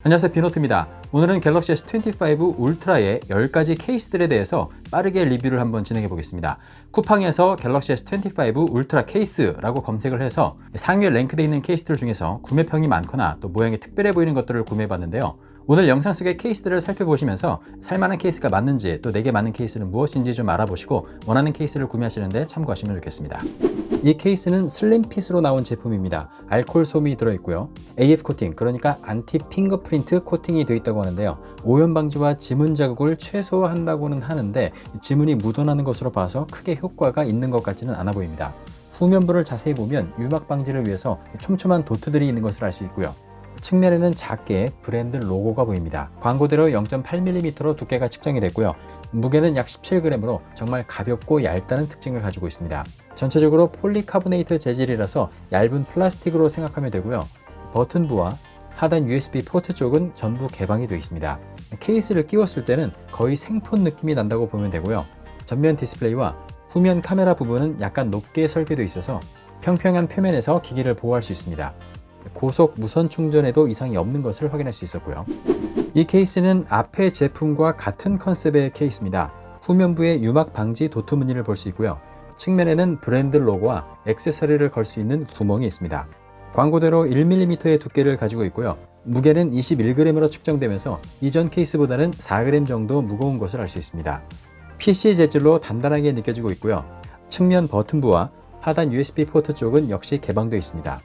안녕하세요, 비노트입니다. 오늘은 갤럭시 S25 울트라의 10가지 케이스들에 대해서 빠르게 리뷰를 한번 진행해 보겠습니다. 쿠팡에서 갤럭시 S25 울트라 케이스라고 검색을 해서 상위에 랭크되어 있는 케이스들 중에서 구매평이 많거나 또 모양이 특별해 보이는 것들을 구매해 봤는데요. 오늘 영상 속의 케이스들을 살펴보시면서 살만한 케이스가 맞는지 또 내게 맞는 케이스는 무엇인지 좀 알아보시고 원하는 케이스를 구매하시는데 참고하시면 좋겠습니다. 이 케이스는 슬림핏으로 나온 제품입니다. 알코올 솜이 들어있고요. AF 코팅, 그러니까 안티 핑거프린트 코팅이 되어 있다고 하는데요. 오염 방지와 지문 자국을 최소화한다고는 하는데 지문이 묻어나는 것으로 봐서 크게 효과가 있는 것 같지는 않아 보입니다. 후면부를 자세히 보면 유막 방지를 위해서 촘촘한 도트들이 있는 것을 알 수 있고요. 측면에는 작게 브랜드 로고가 보입니다. 광고대로 0.8mm로 두께가 측정이 됐고요. 무게는 약 17g으로 정말 가볍고 얇다는 특징을 가지고 있습니다. 전체적으로 폴리카보네이트 재질이라서 얇은 플라스틱으로 생각하면 되고요. 버튼부와 하단 USB 포트 쪽은 전부 개방이 되어 있습니다. 케이스를 끼웠을 때는 거의 생폰 느낌이 난다고 보면 되고요. 전면 디스플레이와 후면 카메라 부분은 약간 높게 설계되어 있어서 평평한 표면에서 기기를 보호할 수 있습니다. 고속 무선 충전에도 이상이 없는 것을 확인할 수 있었고요. 이 케이스는 앞의 제품과 같은 컨셉의 케이스입니다. 후면부에 유막 방지 도트 무늬를 볼 수 있고요. 측면에는 브랜드 로고와 액세서리를 걸 수 있는 구멍이 있습니다. 광고대로 1mm의 두께를 가지고 있고요. 무게는 21g으로 측정되면서 이전 케이스보다는 4g 정도 무거운 것을 알 수 있습니다. PC 재질로 단단하게 느껴지고 있고요. 측면 버튼부와 하단 USB 포트 쪽은 역시 개방되어 있습니다.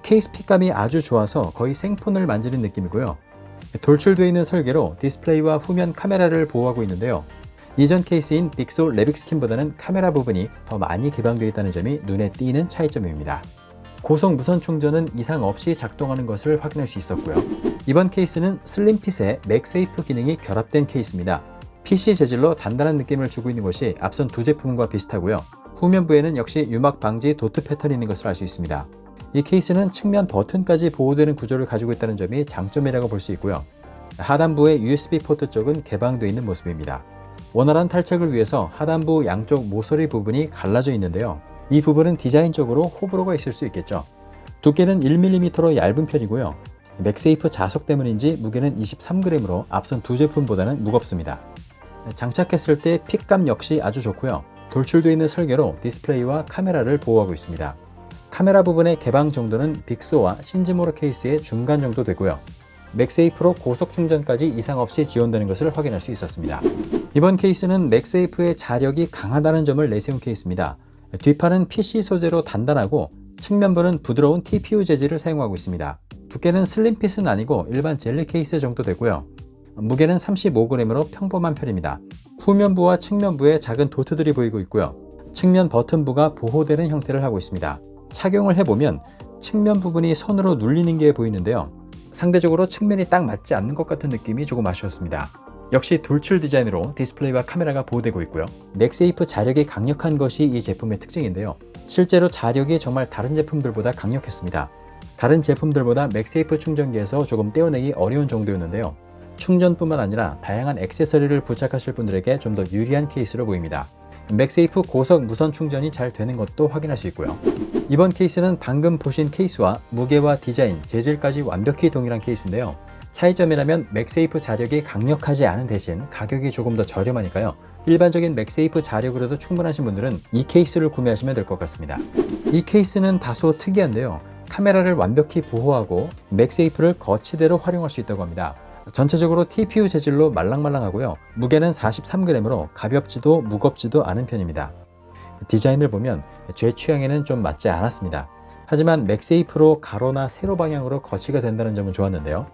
케이스 핏감이 아주 좋아서 거의 생폰을 만지는 느낌이고요. 돌출되어 있는 설계로 디스플레이와 후면 카메라를 보호하고 있는데요. 이전 케이스인 빅소 레빅스킨보다는 카메라 부분이 더 많이 개방되어 있다는 점이 눈에 띄는 차이점입니다. 고속 무선 충전은 이상 없이 작동하는 것을 확인할 수 있었고요. 이번 케이스는 슬림핏에 맥세이프 기능이 결합된 케이스입니다. PC 재질로 단단한 느낌을 주고 있는 것이 앞선 두 제품과 비슷하고요. 후면부에는 역시 유막 방지 도트 패턴이 있는 것을 알 수 있습니다. 이 케이스는 측면 버튼까지 보호되는 구조를 가지고 있다는 점이 장점이라고 볼 수 있고요. 하단부의 USB 포트 쪽은 개방되어 있는 모습입니다. 원활한 탈착을 위해서 하단부 양쪽 모서리 부분이 갈라져 있는데요. 이 부분은 디자인적으로 호불호가 있을 수 있겠죠. 두께는 1mm로 얇은 편이고요. 맥세이프 자석 때문인지 무게는 23g으로 앞선 두 제품보다는 무겁습니다. 장착했을 때 핏감 역시 아주 좋고요. 돌출되어 있는 설계로 디스플레이와 카메라를 보호하고 있습니다. 카메라 부분의 개방 정도는 빅소와 신즈모로 케이스의 중간 정도 되고요. 맥세이프로 고속 충전까지 이상 없이 지원되는 것을 확인할 수 있었습니다. 이번 케이스는 맥세이프의 자력이 강하다는 점을 내세운 케이스입니다. 뒷판은 PC 소재로 단단하고 측면부는 부드러운 TPU 재질을 사용하고 있습니다. 두께는 슬림핏은 아니고 일반 젤리 케이스 정도 되고요. 무게는 35g으로 평범한 편입니다. 후면부와 측면부에 작은 도트들이 보이고 있고요. 측면 버튼부가 보호되는 형태를 하고 있습니다. 착용을 해보면 측면 부분이 손으로 눌리는 게 보이는데요. 상대적으로 측면이 딱 맞지 않는 것 같은 느낌이 조금 아쉬웠습니다. 역시 돌출 디자인으로 디스플레이와 카메라가 보호되고 있고요. 맥세이프 자력이 강력한 것이 이 제품의 특징인데요. 실제로 자력이 정말 다른 제품들보다 강력했습니다. 다른 제품들보다 맥세이프 충전기에서 조금 떼어내기 어려운 정도였는데요. 충전뿐만 아니라 다양한 액세서리를 부착하실 분들에게 좀 더 유리한 케이스로 보입니다. 맥세이프 고속 무선 충전이 잘 되는 것도 확인할 수 있고요. 이번 케이스는 방금 보신 케이스와 무게와 디자인, 재질까지 완벽히 동일한 케이스인데요. 차이점이라면 맥세이프 자력이 강력하지 않은 대신 가격이 조금 더 저렴하니까요. 일반적인 맥세이프 자력으로도 충분하신 분들은 이 케이스를 구매하시면 될 것 같습니다. 이 케이스는 다소 특이한데요. 카메라를 완벽히 보호하고 맥세이프를 거치대로 활용할 수 있다고 합니다. 전체적으로 TPU 재질로 말랑말랑하고요. 무게는 43g으로 가볍지도 무겁지도 않은 편입니다. 디자인을 보면 제 취향에는 좀 맞지 않았습니다. 하지만 맥세이프로 가로나 세로 방향으로 거치가 된다는 점은 좋았는데요.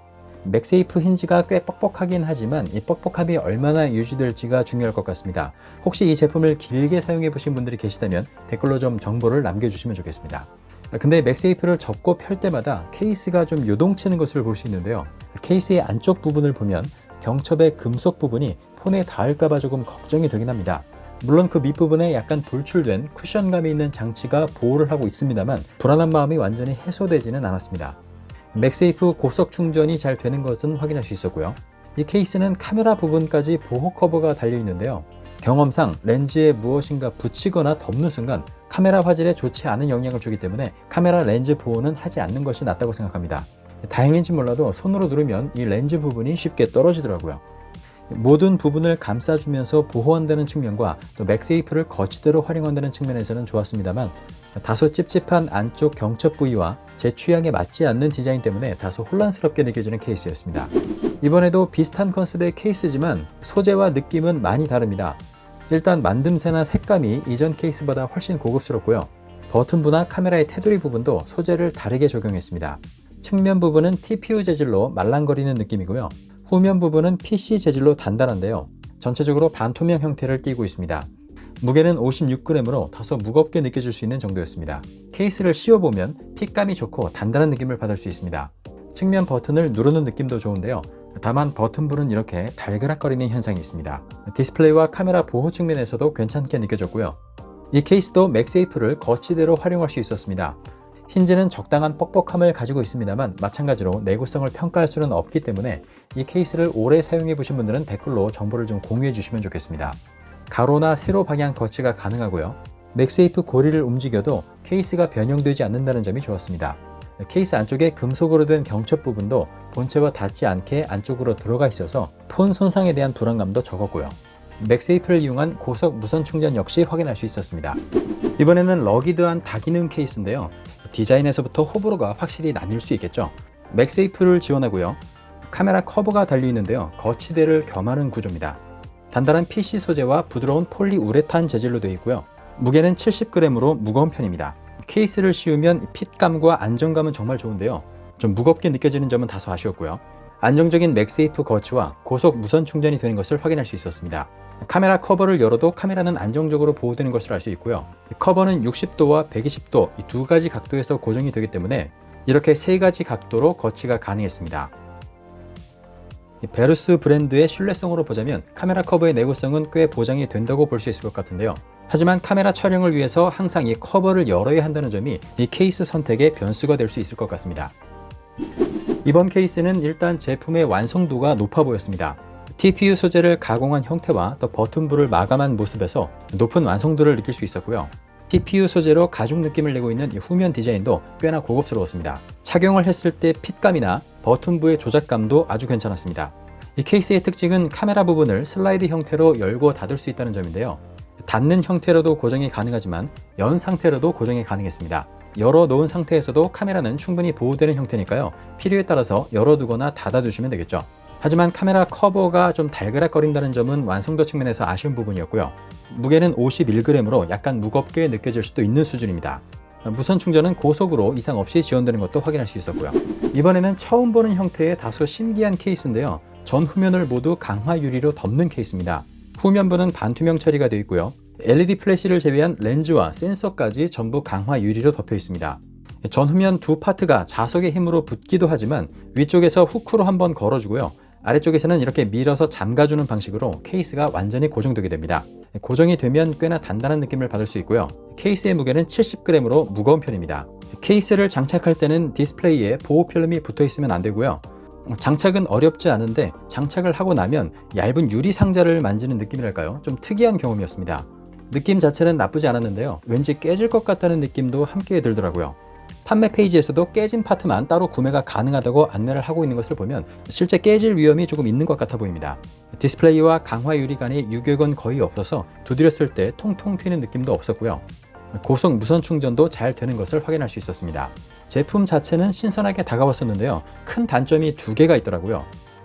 맥세이프 힌지가 꽤 뻑뻑하긴 하지만 이 뻑뻑함이 얼마나 유지될지가 중요할 것 같습니다. 혹시 이 제품을 길게 사용해 보신 분들이 계시다면 댓글로 좀 정보를 남겨주시면 좋겠습니다. 근데 맥세이프를 접고 펼 때마다 케이스가 좀 요동치는 것을 볼 수 있는데요. 케이스의 안쪽 부분을 보면 경첩의 금속 부분이 폰에 닿을까봐 조금 걱정이 되긴 합니다. 물론 그 밑부분에 약간 돌출된 쿠션감이 있는 장치가 보호를 하고 있습니다만 불안한 마음이 완전히 해소되지는 않았습니다. 맥세이프 고속 충전이 잘 되는 것은 확인할 수 있었고요. 이 케이스는 카메라 부분까지 보호 커버가 달려 있는데요. 경험상 렌즈에 무엇인가 붙이거나 덮는 순간 카메라 화질에 좋지 않은 영향을 주기 때문에 카메라 렌즈 보호는 하지 않는 것이 낫다고 생각합니다. 다행인지 몰라도 손으로 누르면 이 렌즈 부분이 쉽게 떨어지더라고요. 모든 부분을 감싸주면서 보호한다는 측면과 또 맥세이프를 거치대로 활용한다는 측면에서는 좋았습니다만 다소 찝찝한 안쪽 경첩 부위와 제 취향에 맞지 않는 디자인 때문에 다소 혼란스럽게 느껴지는 케이스였습니다. 이번에도 비슷한 컨셉의 케이스지만 소재와 느낌은 많이 다릅니다. 일단 만듦새나 색감이 이전 케이스보다 훨씬 고급스럽고요. 버튼부나 카메라의 테두리 부분도 소재를 다르게 적용했습니다. 측면 부분은 TPU 재질로 말랑거리는 느낌이고요. 후면 부분은 PC 재질로 단단한데요. 전체적으로 반투명 형태를 띠고 있습니다. 무게는 56g으로 다소 무겁게 느껴질 수 있는 정도였습니다. 케이스를 씌워보면 핏감이 좋고 단단한 느낌을 받을 수 있습니다. 측면 버튼을 누르는 느낌도 좋은데요. 다만 버튼부는 이렇게 달그락거리는 현상이 있습니다. 디스플레이와 카메라 보호 측면에서도 괜찮게 느껴졌고요. 이 케이스도 맥세이프를 거치대로 활용할 수 있었습니다. 힌지는 적당한 뻑뻑함을 가지고 있습니다만 마찬가지로 내구성을 평가할 수는 없기 때문에 이 케이스를 오래 사용해 보신 분들은 댓글로 정보를 좀 공유해 주시면 좋겠습니다. 가로나 세로 방향 거치가 가능하고요. 맥세이프 고리를 움직여도 케이스가 변형되지 않는다는 점이 좋았습니다. 케이스 안쪽에 금속으로 된 경첩 부분도 본체와 닿지 않게 안쪽으로 들어가 있어서 폰 손상에 대한 불안감도 적었고요. 맥세이프를 이용한 고속 무선 충전 역시 확인할 수 있었습니다. 이번에는 러기드한 다기능 케이스인데요. 디자인에서부터 호불호가 확실히 나뉠 수 있겠죠. 맥세이프를 지원하고요. 카메라 커버가 달려 있는데요. 거치대를 겸하는 구조입니다. 단단한 PC 소재와 부드러운 폴리우레탄 재질로 되어 있고요. 무게는 70g으로 무거운 편입니다. 케이스를 씌우면 핏감과 안정감은 정말 좋은데요. 좀 무겁게 느껴지는 점은 다소 아쉬웠고요. 안정적인 맥세이프 거치와 고속 무선 충전이 되는 것을 확인할 수 있었습니다. 카메라 커버를 열어도 카메라는 안정적으로 보호되는 것을 알 수 있고요. 커버는 60도와 120도 이 두 가지 각도에서 고정이 되기 때문에 이렇게 세 가지 각도로 거치가 가능했습니다. 베르스 브랜드의 신뢰성으로 보자면 카메라 커버의 내구성은 꽤 보장이 된다고 볼 수 있을 것 같은데요. 하지만 카메라 촬영을 위해서 항상 이 커버를 열어야 한다는 점이 이 케이스 선택의 변수가 될 수 있을 것 같습니다. 이번 케이스는 일단 제품의 완성도가 높아 보였습니다. TPU 소재를 가공한 형태와 또 버튼부를 마감한 모습에서 높은 완성도를 느낄 수 있었고요. TPU 소재로 가죽 느낌을 내고 있는 이 후면 디자인도 꽤나 고급스러웠습니다. 착용을 했을 때 핏감이나 버튼부의 조작감도 아주 괜찮았습니다. 이 케이스의 특징은 카메라 부분을 슬라이드 형태로 열고 닫을 수 있다는 점인데요. 닫는 형태로도 고정이 가능하지만 연 상태로도 고정이 가능했습니다. 열어놓은 상태에서도 카메라는 충분히 보호되는 형태니까요. 필요에 따라서 열어두거나 닫아두시면 되겠죠. 하지만 카메라 커버가 좀 달그락거린다는 점은 완성도 측면에서 아쉬운 부분이었고요. 무게는 51g으로 약간 무겁게 느껴질 수도 있는 수준입니다. 무선 충전은 고속으로 이상 없이 지원되는 것도 확인할 수 있었고요. 이번에는 처음 보는 형태의 다소 신기한 케이스인데요. 전 후면을 모두 강화 유리로 덮는 케이스입니다. 후면부는 반투명 처리가 되어 있고요. LED 플래시를 제외한 렌즈와 센서까지 전부 강화 유리로 덮여 있습니다. 전후면 두 파트가 자석의 힘으로 붙기도 하지만 위쪽에서 후크로 한번 걸어주고요. 아래쪽에서는 이렇게 밀어서 잠가주는 방식으로 케이스가 완전히 고정되게 됩니다. 고정이 되면 꽤나 단단한 느낌을 받을 수 있고요. 케이스의 무게는 70g으로 무거운 편입니다. 케이스를 장착할 때는 디스플레이에 보호 필름이 붙어 있으면 안 되고요. 장착은 어렵지 않은데 장착을 하고 나면 얇은 유리 상자를 만지는 느낌이랄까요? 좀 특이한 경험이었습니다. 느낌 자체는 나쁘지 않았는데요. 왠지 깨질 것 같다는 느낌도 함께 들더라고요. 판매 페이지에서도 깨진 파트만 따로 구매가 가능하다고 안내를 하고 있는 것을 보면 실제 깨질 위험이 조금 있는 것 같아 보입니다. 디스플레이와 강화 유리 간의 유격은 거의 없어서 두드렸을 때 통통 튀는 느낌도 없었고요. 고속 무선 충전도 잘 되는 것을 확인할 수 있었습니다. 제품 자체는 신선하게 다가왔었는데요. 큰 단점이 두 개가 있더라고요.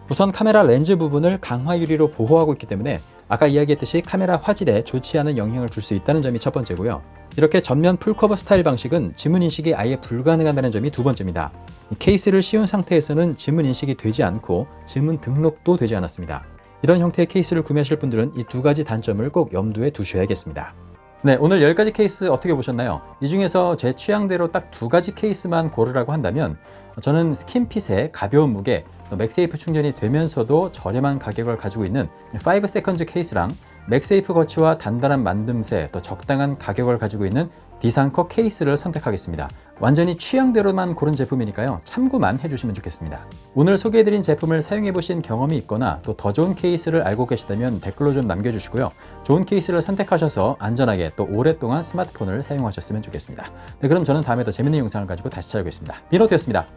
우선 카메라 렌즈 부분을 강화 유리로 보호하고 있기 때문에 아까 이야기했듯이 카메라 화질에 좋지 않은 영향을 줄 수 있다는 점이 첫 번째고요. 이렇게 전면 풀커버 스타일 방식은 지문 인식이 아예 불가능하다는 점이 두 번째입니다. 케이스를 씌운 상태에서는 지문 인식이 되지 않고 지문 등록도 되지 않았습니다. 이런 형태의 케이스를 구매하실 분들은 이 두 가지 단점을 꼭 염두에 두셔야겠습니다. 네, 오늘 10가지 케이스 어떻게 보셨나요? 이 중에서 제 취향대로 딱 두 가지 케이스만 고르라고 한다면 저는 스킨핏의 가벼운 무게, 맥세이프 충전이 되면서도 저렴한 가격을 가지고 있는 5세컨즈 케이스랑 맥세이프 거치와 단단한 만듦새, 또 적당한 가격을 가지고 있는 디상커 케이스를 선택하겠습니다. 완전히 취향대로만 고른 제품이니까요. 참고만 해주시면 좋겠습니다. 오늘 소개해드린 제품을 사용해보신 경험이 있거나 또 더 좋은 케이스를 알고 계시다면 댓글로 좀 남겨주시고요. 좋은 케이스를 선택하셔서 안전하게 또 오랫동안 스마트폰을 사용하셨으면 좋겠습니다. 네, 그럼 저는 다음에 더 재밌는 영상을 가지고 다시 찾아오겠습니다. 민호트였습니다.